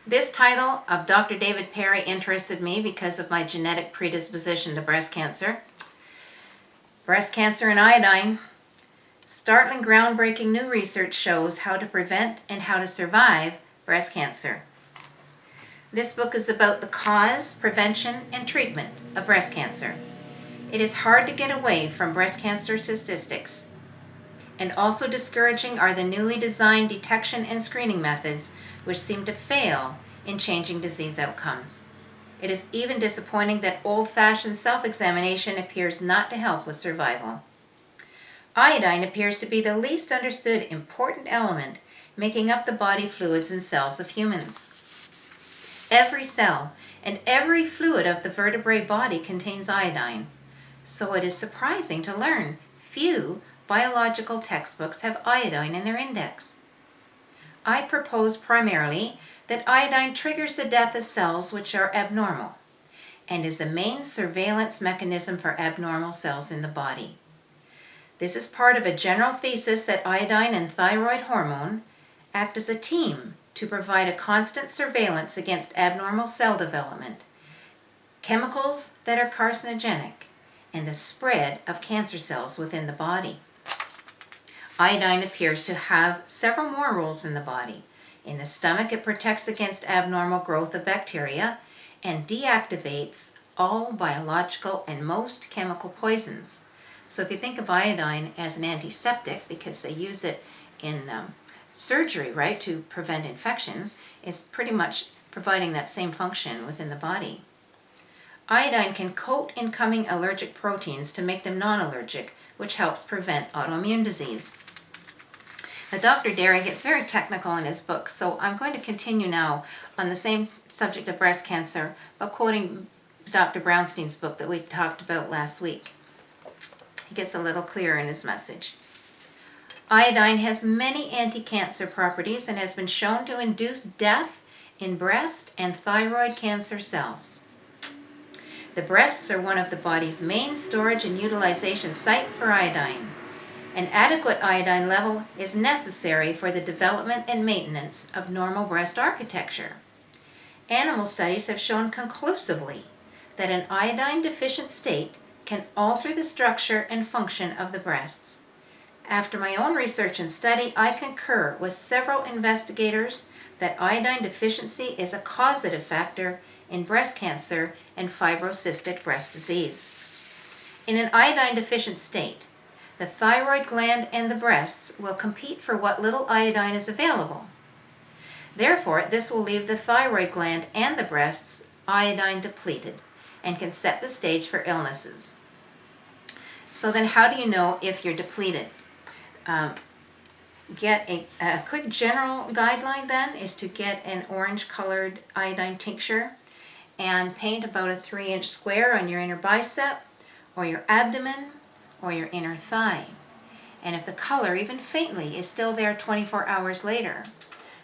This title of Dr. David Perry interested me because of my genetic predisposition to breast cancer. Breast Cancer and Iodine. Startling, groundbreaking new research shows how to prevent and how to survive breast cancer. This book is about the cause, prevention, and treatment of breast cancer. It is hard to get away from breast cancer statistics. And also discouraging are the newly designed detection and screening methods which seem to fail in changing disease outcomes. It is even disappointing that old-fashioned self-examination appears not to help with survival. Iodine appears to be the least understood important element making up the body fluids and cells of humans. Every cell and every fluid of the vertebrate body contains iodine, so it is surprising to learn few biological textbooks have iodine in their index. I propose primarily that iodine triggers the death of cells which are abnormal and is the main surveillance mechanism for abnormal cells in the body. This is part of a general thesis that iodine and thyroid hormone act as a team to provide a constant surveillance against abnormal cell development, chemicals that are carcinogenic, and the spread of cancer cells within the body. Iodine appears to have several more roles in the body. In the stomach, it protects against abnormal growth of bacteria and deactivates all biological and most chemical poisons. So if you think of iodine as an antiseptic, because they use it in surgery, right, to prevent infections, it's pretty much providing that same function within the body. Iodine can coat incoming allergic proteins to make them non-allergic, which helps prevent autoimmune disease. Now, Dr. Derry gets very technical in his book, so I'm going to continue now on the same subject of breast cancer, but quoting Dr. Brownstein's book that we talked about last week. He gets a little clearer in his message. Iodine has many anti-cancer properties and has been shown to induce death in breast and thyroid cancer cells. The breasts are one of the body's main storage and utilization sites for iodine. An adequate iodine level is necessary for the development and maintenance of normal breast architecture. Animal studies have shown conclusively that an iodine-deficient state can alter the structure and function of the breasts. After my own research and study, I concur with several investigators that iodine deficiency is a causative factor in breast cancer and fibrocystic breast disease. In an iodine-deficient state, the thyroid gland and the breasts will compete for what little iodine is available. Therefore, this will leave the thyroid gland and the breasts iodine depleted and can set the stage for illnesses. So then how do you know if you're depleted? Get a quick general guideline then is to get an orange colored iodine tincture and paint about a 3-inch square on your inner bicep or your abdomen or your inner thigh. And if the color, even faintly, is still there 24 hours later,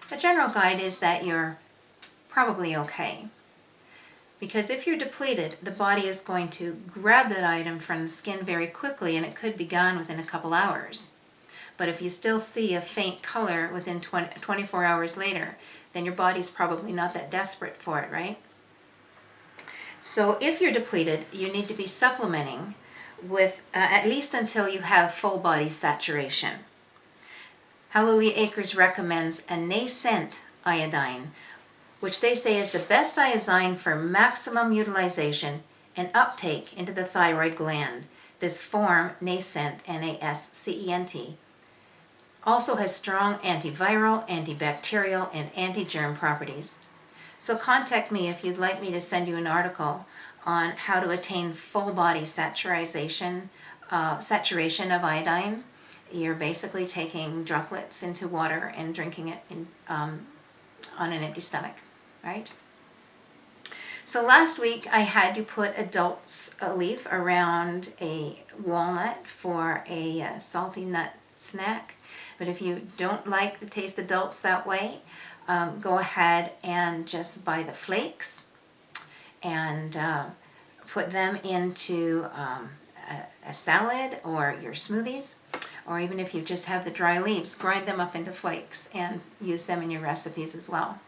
the general guide is that you're probably okay. Because if you're depleted, the body is going to grab that item from the skin very quickly and it could be gone within a couple hours. But if you still see a faint color within 24 hours later, then your body's probably not that desperate for it, right? So if you're depleted, you need to be supplementing with at least until you have full body saturation. Hallelujah Acres recommends a nascent iodine, which they say is the best iodine for maximum utilization and uptake into the thyroid gland. This form, nascent, N-A-S-C-E-N-T, also has strong antiviral, antibacterial, and anti-germ properties. So contact me if you'd like me to send you an article on how to attain full body saturation of iodine. You're basically taking droplets into water and drinking it on an empty stomach, right? So last week I had you put a dulse leaf around a walnut for a salty nut snack. But if you don't like the taste of dulse that way, go ahead and just buy the flakes and put them into a salad or your smoothies, or even if you just have the dry leaves, grind them up into flakes and use them in your recipes as well.